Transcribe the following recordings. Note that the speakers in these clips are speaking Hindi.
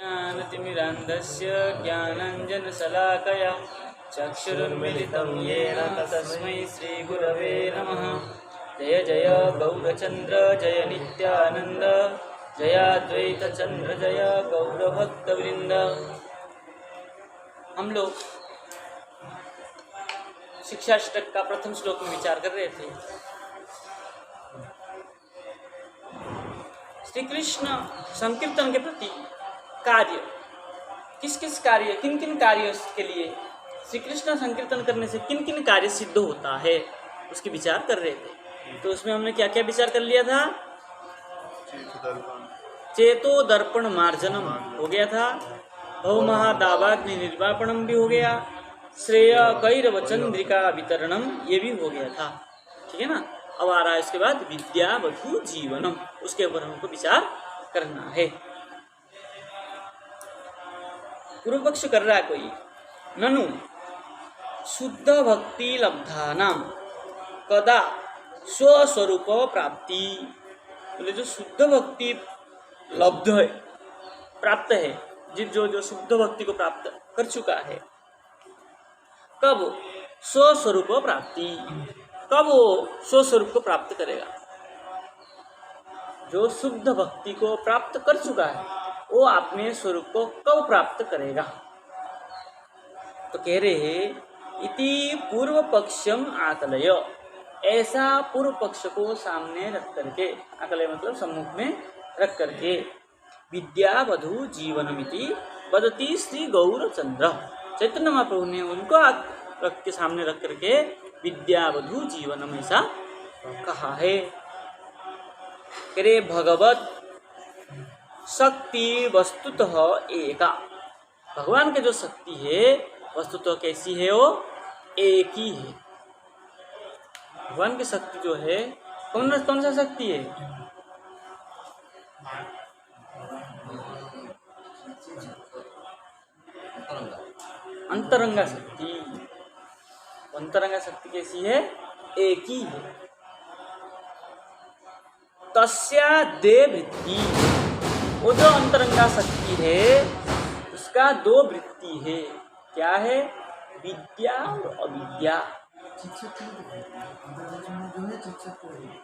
ज्ञानतिमिरान्धस्य ज्ञानाञ्जनशलाकया चक्षुरुन्मिलितं येन तस्मै श्रीगुरवे नमः। जय जय गौरचन्द्र जय नित्यानंद, जयाद्वैतचन्द्र जय गौरभक्तवृंद। हम लोग शिक्षाष्टक का प्रथम श्लोक में विचार कर रहे थे। श्री कृष्ण संकीर्तन के प्रति कार्य, किस किस कार्य, किन किन कार्यों के लिए श्री कृष्ण संकीर्तन करने से किन किन कार्य सिद्ध होता है, उसके विचार कर रहे थे। तो उसमें हमने क्या क्या विचार कर लिया था? चेतो दर्पण मार्जनम हो गया था, भव महादावाग्नि निर्वापणम भी हो गया, श्रेय कैरव चंद्रिका वितरणम ये भी हो गया था। ठीक है ना। अब आ रहा है इसके बाद विद्यावधू जीवनम, उसके ऊपर हमको विचार करना है। पूर्व पक्ष कर रहा है कोई, ननु शुद्ध भक्ति लब्धानाम कदा स्वस्वरूप प्राप्ति। बोले जो शुद्ध भक्ति लब्ध है, प्राप्त है, जो शुद्ध भक्ति को प्राप्त कर चुका है, कब स्वस्वरूप प्राप्ति, कब वो स्वस्वरूप को प्राप्त करेगा? जो शुद्ध भक्ति को प्राप्त कर चुका है वो अपने स्वरूप को कब प्राप्त करेगा? तो कह रहे हैं इति पूर्व पक्षम आकलय, ऐसा पूर्व पक्ष को सामने रख करके, आकलय मतलब सम्मुख में रख करके, विद्यावधू जीवनमिति वदति श्री गौरचंद्र। चैतन्य महाप्रभु ने उनको रख के सामने रख करके विद्यावधू जीवनम ऐसा कहा है। करे भगवत शक्ति वस्तुतः एका, भगवान के जो शक्ति है वस्तुतः कैसी है? वो एक ही है। भगवान की शक्ति जो है कौन सा शक्ति है? अंतरंगा शक्ति। अंतरंगा शक्ति कैसी है? एक ही है। तस्या दे वृत्ति, वो जो अंतरंगा शक्ति है उसका दो वृत्ति है। क्या है? विद्या और अविद्या।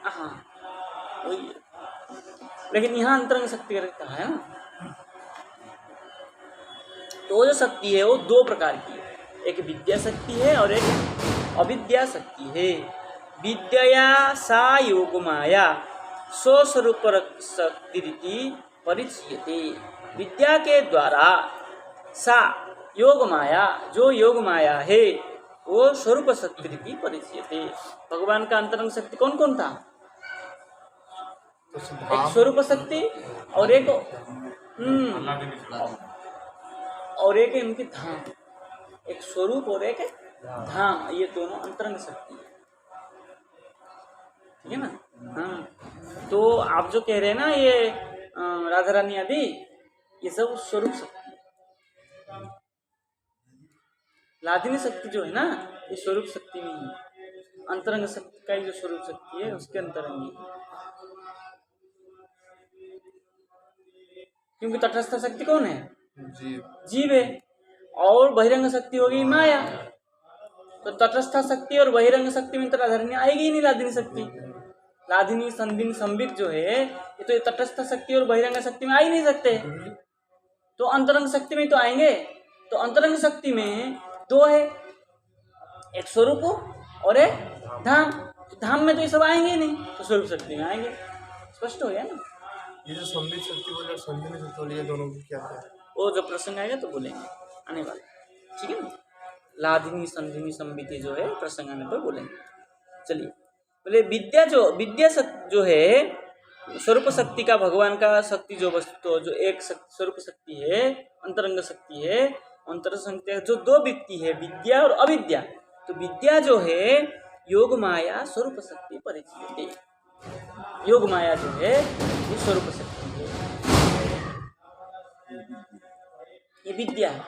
हाँ वही है, लेकिन यहाँ अंतरंग शक्ति करता है ना। तो जो शक्ति है वो दो प्रकार की है, एक विद्या शक्ति है और एक अविद्या शक्ति है। विद्या सा योग माया स्वस्वरूप शक्ति परिचयते, विद्या के द्वारा सा योग माया, जो योग माया है वो स्वरूप शक्ति परिचयते। भगवान का अंतरंग शक्ति कौन कौन था? एक स्वरूप शक्ति और एक इनकी धाम, एक स्वरूप और एक धाम, ये दोनों अंतरंग शक्ति है। ठीक है ना। हाँ, तो आप जो कह रहे हैं ना ये राधा रानी आदि, ये सब स्वरूप शक्ति है। लादिनी शक्ति जो है ना ये स्वरूप शक्ति नहीं है, अंतरंग शक्ति का जो स्वरूप शक्ति है उसके अंतरंगी। क्योंकि तटस्थ शक्ति कौन है? जीव है। और बहिरंग शक्ति होगी माया। तो तटस्थ शक्ति और बहिरंग शक्ति में तो राधारणी आएगी ही नहीं। लादिनी शक्ति, लादिनी संदिन संबित जो है ये तो तटस्थ शक्ति और बहिरंग शक्ति में आ ही नहीं सकते। तो अंतरंग शक्ति में तो आएंगे। तो अंतरंग शक्ति में दो है, एक स्वरूप और एक धाम। तो धाम में तो ये सब आएंगे नहीं, तो स्वरूप शक्ति में आएंगे। स्पष्ट हो गया ना। ये जो संबित शक्ति बोले और संदिनी शक्ति बोले, ये दोनों की क्या है? वो जब प्रसंग आएगा तो बोलेंगे, आने वाले। ठीक है ना। लादिनी संदिनी संबित जो है प्रसंग आने पर बोलेंगे। चलिए, बोले विद्या जो है स्वरूप शक्ति का, भगवान का शक्ति जो वस्तु जो एक स्वरूप शक्ति है, अंतरंग शक्ति है, अंतरंग शक्ति जो दो वृत्ति है, विद्या और अविद्या। तो विद्या जो है योग माया स्वरूप शक्ति परिचयते, योग माया जो है ये स्वरूप शक्ति है, ये विद्या है।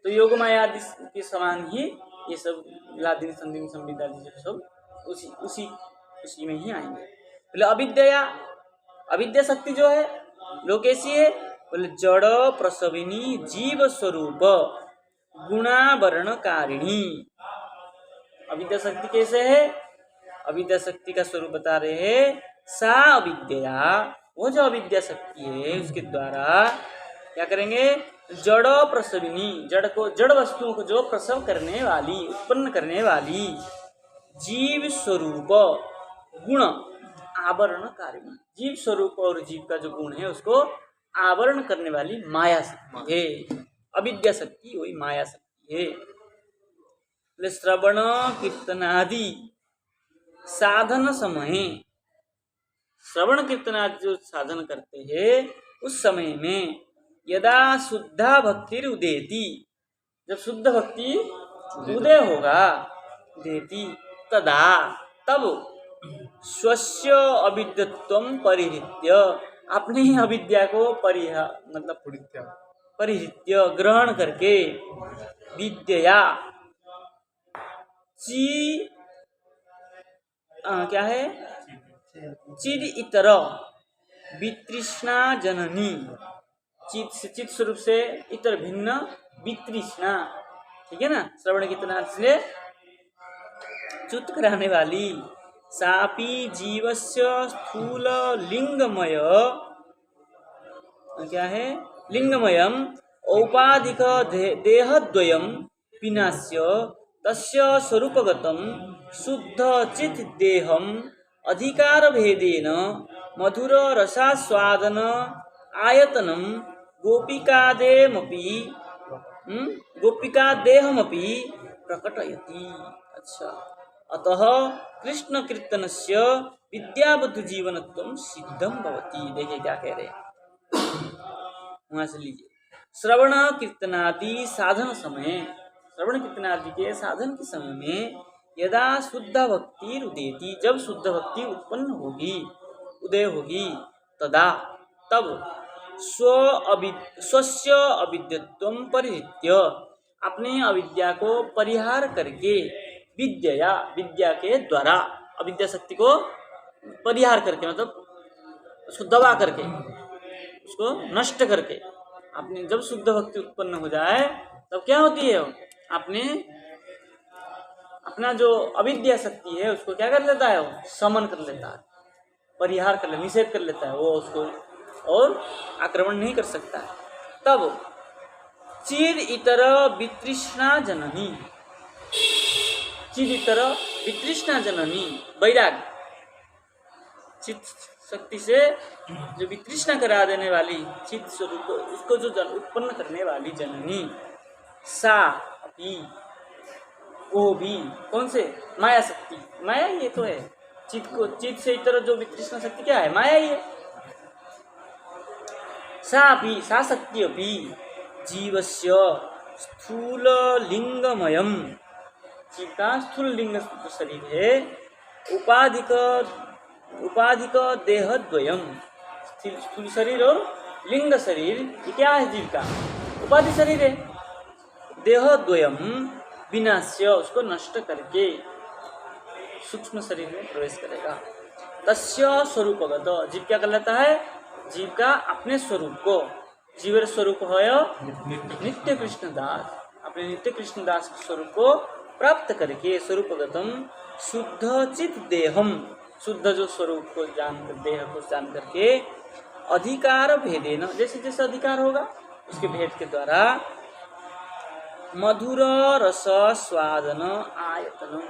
तो योग माया आदि के समान ही ये सब लादिनी संदिनी संबित आदि सब उसी में ही आएंगे। बोले अविद्या शक्ति जो है वो कैसी है? बोले जड़ प्रसविनी जीव स्वरूप गुणावरणकारिणी। अविद्या शक्ति कैसे है? अविद्या शक्ति का स्वरूप बता रहे हैं, सा अविद्या, वो जो अविद्या शक्ति है उसके द्वारा क्या करेंगे? जड़ प्रसविनी, जड़ को, जड़ वस्तुओं को जो प्रसव करने वाली, उत्पन्न करने वाली, जीव स्वरूप गुण आवरणकारिणी, जीव स्वरूप और जीव का जो गुण है उसको आवरण करने वाली माया शक्ति है। अविद्या शक्ति वही माया शक्ति है। श्रवण कीर्तन आदि साधन समय, श्रवण कीर्तन आदि जो साधन करते हैं उस समय में यदा शुद्धा भक्ति उदेति, जब शुद्ध भक्ति उदय होगा, उदेति तदा, तब स्वस्य अविद्यत्वं परिहृत्य, अपने ही अविद्या को मतलब परिहृत्य ग्रहण करके, विद्या क्या है? चिद इतर वितृष्णा जननी, चित स्वरूप से इतर भिन्न वितृष्णा, ठीक है ना? श्रवण कीर्तन से च्युत कराने वाली, सापी जीवस्य स्थूल लिंगमय, क्या है? लिंगमयम औपाधिक देहद्वयम विनाश्य तस्य स्वरूपगतम शुद्ध चित देहम अधिकार भेदेन मधुर रसास्वादन आयतनम गोपिका देहमपि प्रकटयति। अच्छा, अतः कृष्ण कीर्तनस्य विद्याबुद्धि जीवनत्वं सिद्धं भवति। देखिए क्या कह रहे हैं, वहां से लीजिए। श्रवण कीर्तनादि साधन समय, श्रवण कीर्तनादि के साधन के समय में यदा शुद्ध भक्ति उदेति, जब शुद्ध भक्ति उत्पन्न होगी, उदय होगी, तदा, तब स्वस्य अविद्यत्वं परिहृत्य, अपने अविद्या को परिहार करके, विद्या, विद्या के द्वारा, अविद्या शक्ति को परिहार करके, मतलब उसको दबा करके, उसको नष्ट करके, अपने जब शुद्ध भक्ति उत्पन्न हो जाए तब क्या होती है? अपना जो अविद्या शक्ति है उसको क्या कर लेता है? वो समन कर लेता है, परिहार कर लेता, निषेध कर लेता है, वो उसको और आक्रमण नहीं कर सकता है। तब चिद इतर वितृष्णा जननी, चिद इतर वितृष्णा जननी, वैराग, चित शक्ति से जो वितृष्णा करा देने वाली चित स्वरूप, उसको जो उत्पन्न करने वाली जननी, सा अपि, वो भी, कौन से? माया शक्ति, माया ये तो है। चित को, चित से इतर जो वितृष्णा शक्ति क्या है? माया ही है। सा अपि, सा शक्ति अपि जीवस्य स्थूल लिंगमयम, जीव का स्थूल लिंग शरीर है, उपाधिक देहद्वयम, स्थूल शरीर और लिंग शरीर, ये क्या है? जीव का उपाधि शरीर है। देहद्वयम विनाश्य, उसको नष्ट करके सूक्ष्म शरीर में प्रवेश करेगा। तस्य स्वरूपगत, जीव क्या कर लेता है? जीव का अपने स्वरूप को, जीव स्वरूप है नित्य कृष्ण दास, अपने नित्य कृष्ण दास के स्वरूप को प्राप्त करके, स्वरूपगतम शुद्ध चित देहम, शुद्ध जो स्वरूप को जानकर, देह को जान करके, अधिकार भेदेन, जैसे जैसे अधिकार होगा उसके भेद के द्वारा, मधुर रस स्वादन आयतनम,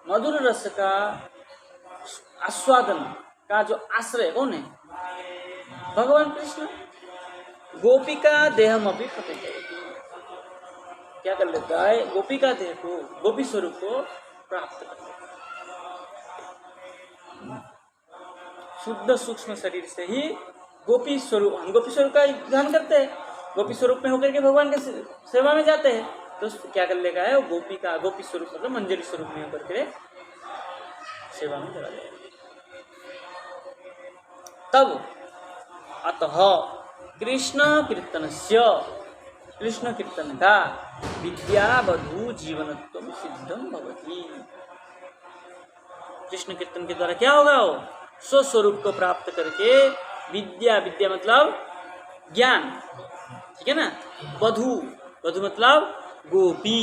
मधुर रस का आस्वादन का जो आश्रय कौन है? भगवान कृष्ण। गोपिका देहम अभी प्रकटयति, क्या कर लेता है? गोपिका देह को, गोपी स्वरूप को प्राप्त कर लेता है। शुद्ध सूक्ष्म शरीर से ही गोपी स्वरूप, हम गोपी स्वरूप का ध्यान करते हैं, गोपी स्वरूप में होकर के भगवान के सेवा में जाते हैं, तो क्या कर लेगा है? वो गोपी का, गोपी स्वरूप मतलब मंजरी स्वरूप में होकर के सेवा में चला जाएगा। तब अतः कृष्ण कीर्तनस्य, कृष्ण कीर्तन का विद्यावधू जीवनत्वं सिद्धं भवति। कृष्ण कीर्तन के द्वारा क्या होगा? वो स्वस्वरूप को प्राप्त करके, विद्या, विद्या मतलब ज्ञान, ठीक है ना। वधु, वधु मतलब गोपी,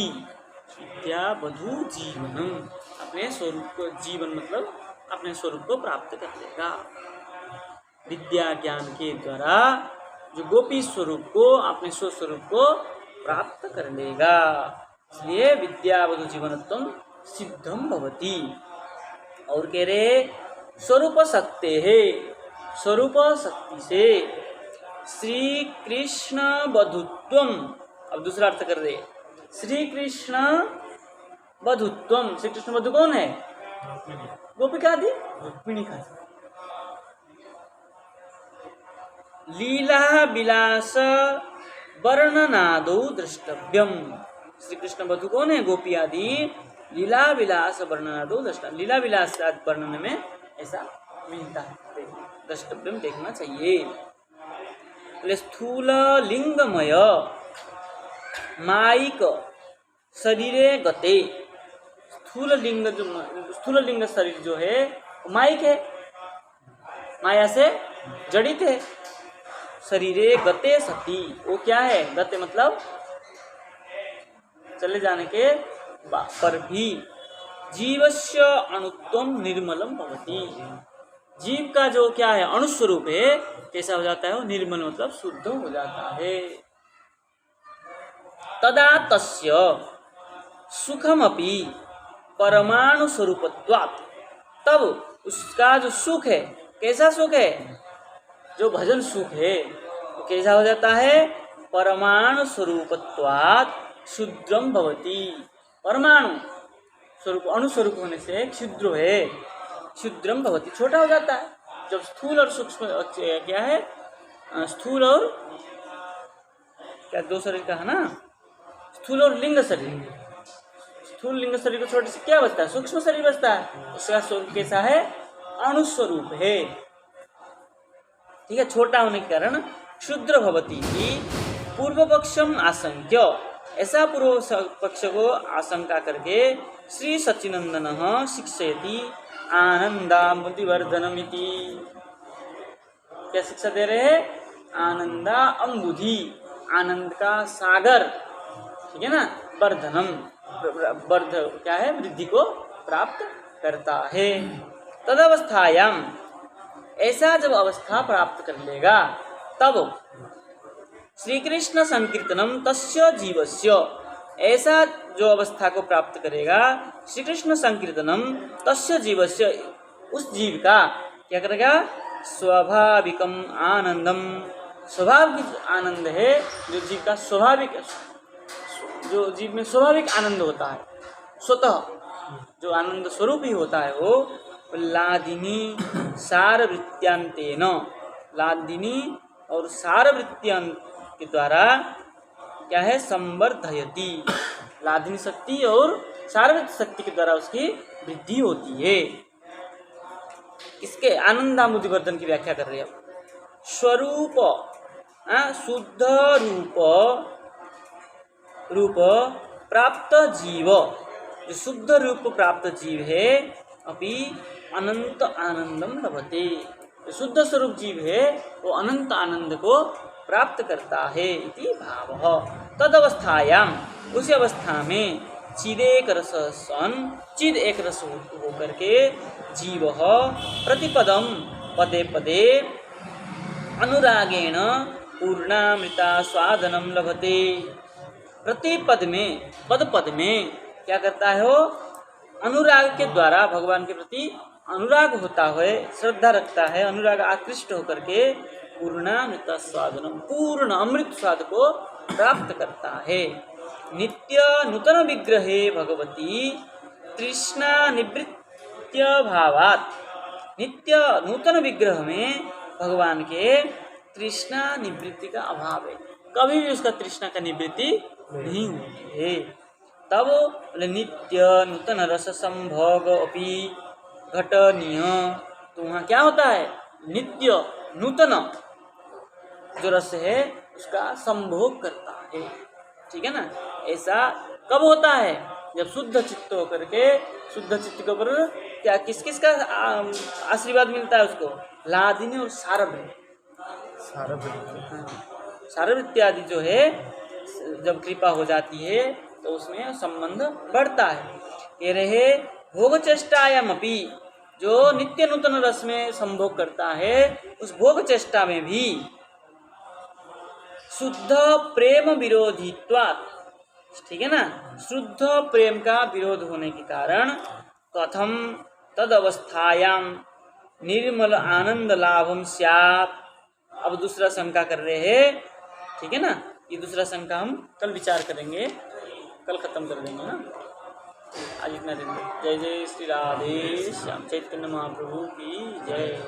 विद्या वधु जीवनम, अपने स्वरूप को, जीवन मतलब अपने स्वरूप को प्राप्त कर लेगा। विद्या ज्ञान के द्वारा जो गोपी स्वरूप को, अपने स्वस्वरूप को प्राप्त कर लेगा। इसलिए विद्या वधु जीवनत्वम सिद्धम भवति। और कह रहे स्वरूप शक्ति है, स्वरूप शक्ति से श्री कृष्ण वधुत्वम। अब दूसरा अर्थ कर दे, श्री कृष्ण वधुत्वम। श्री कृष्ण वधु कौन है? गोपिका दी, रुक्मिणी का। लीला विलास वर्णनादो द्रष्टव्यम। श्री कृष्ण वधु कौन है? गोपी आदि लीला विलास वर्णनादो द्रष्टव्यम। लीला विलास वर्णन में ऐसा मिलता है, द्रष्टव्यम देखना चाहिए। स्थूल लिंगमय माइक शरीरे गते। स्थूल लिंग शरीर जो है माइक है, माया से जड़ित है। शरीरे गते सती, वो क्या है? गते मतलब चले जाने के पर भी। जीवस्य अणुत्वम निर्मलम भवति। जीव का जो क्या है? अणुस्वरूप है, कैसा हो जाता है? वो निर्मल मतलब शुद्ध हो जाता है। तदा तस्य सुखमपि परमाणु स्वरूपत्वात्। तब उसका जो सुख है, कैसा सुख है? जो भजन सुख है, वो कैसा हो जाता है? परमाणु स्वरूपत्वात् क्षुद्रम भवति। परमाणु स्वरूप, अणुस्वरूप होने से क्षुद्र है, क्षुद्रम भवति, छोटा हो जाता है। जब स्थूल और सूक्ष्म क्या है? स्थूल और क्या, दो शरीर का है ना, स्थूल और लिंग शरीर। स्थूल लिंग शरीर को छोटे से क्या बचता है? सूक्ष्म शरीर बचता है। उसका स्वरूप कैसा है? अणुस्वरूप है, ठीक है। छोटा होने के कारण क्षुद्र भवति की पूर्व पक्षम आशंक्य। ऐसा पूर्व पक्ष को आशंका करके श्री सच्चिनंदन शिक्षयति आनंदाम्बुधिवर्धनमिति। क्या शिक्षा दे रहे हैं? आनंदा अम्बुधि, आनंद का सागर, ठीक है ना। वर्धनम, वर्ध क्या है? वृद्धि को प्राप्त करता है। तदवस्थायाम, ऐसा जब अवस्था प्राप्त कर लेगा तब श्री कृष्ण संकीर्तनम तस्य जीवस्य। ऐसा जो अवस्था को प्राप्त करेगा, श्री कृष्ण संकीर्तनम तस्य जीवस्य, उस जीव का क्या करेगा? स्वाभाविकम आनंदम। स्वाभाविक आनंद है जो जीव का स्वाभाविक, जो जीव में स्वाभाविक आनंद होता है, स्वतः जो आनंद स्वरूप ही होता है, वो लादिनी सारवृत्यांतेन, लादिनी और सारवृत्यांत के द्वारा क्या है? संवर्धयति। लादिनी शक्ति और सारवृत्त शक्ति के द्वारा उसकी वृद्धि होती है। इसके आनंदामुधिवर्धन की व्याख्या कर रहे हैं। स्वरूप, शुद्ध रूप प्राप्त जीव, जो शुद्ध रूप प्राप्त जीव है, अभी अनंत आनंदम लभते। जो शुद्ध स्वरूप जीव है वो अनंत आनंद को प्राप्त करता है, इति भावः। तद अवस्थायाम, उसी अवस्था में चिदेक रस सन, चिद एक रस होकर के जीव प्रतिपदम पदे पदे अनुरागेण पूर्णामृता स्वादनम लभते। प्रति पद में, पद पद में क्या करता है? वो अनुराग के द्वारा भगवान के प्रति अनुराग होता है, श्रद्धा रखता है, अनुराग आकृष्ट होकर के पूर्णामृत स्वादनम, पूर्ण अमृत स्वाद को प्राप्त करता है। नित्य नूतन विग्रहे भगवती तृष्णा निवृत्त्य भावात्। नित्य नूतन विग्रह में भगवान के तृष्णा निवृत्ति का अभाव है, कभी भी उसका तृष्णा का निवृत्ति नहीं होती है। तब नित्य नूतन रस संभोग अपि घटनीय। तो वहाँ क्या होता है? नित्य नूतन जो रस है उसका संभोग करता है, ठीक है ना। ऐसा कब होता है? जब शुद्ध चित्त होकर के, शुद्ध चित्त के ऊपर क्या किस किस का आशीर्वाद मिलता है उसको? लादिनी और सारभ, सारा वृत्ति। हाँ, सारवृत्ति आदि जो है जब कृपा हो जाती है तो उसमें संबंध बढ़ता है। कह रहे भोग चेष्टायाम अपि, जो नित्य नूतन रस में संभोग करता है उस भोग चेष्टा में भी शुद्ध प्रेम विरोधित्वात्, ठीक है ना, शुद्ध प्रेम का विरोध होने के कारण कथम तद अवस्थायाम निर्मल आनंद लाभम स्यात्। अब दूसरा शंका कर रहे हैं, ठीक है ना, ये दूसरा शंका हम कल विचार करेंगे, कल खत्म कर देंगे ना, आज इतना दिन। जय जय श्री राधे श्याम चैतन्य महाप्रभु की जय।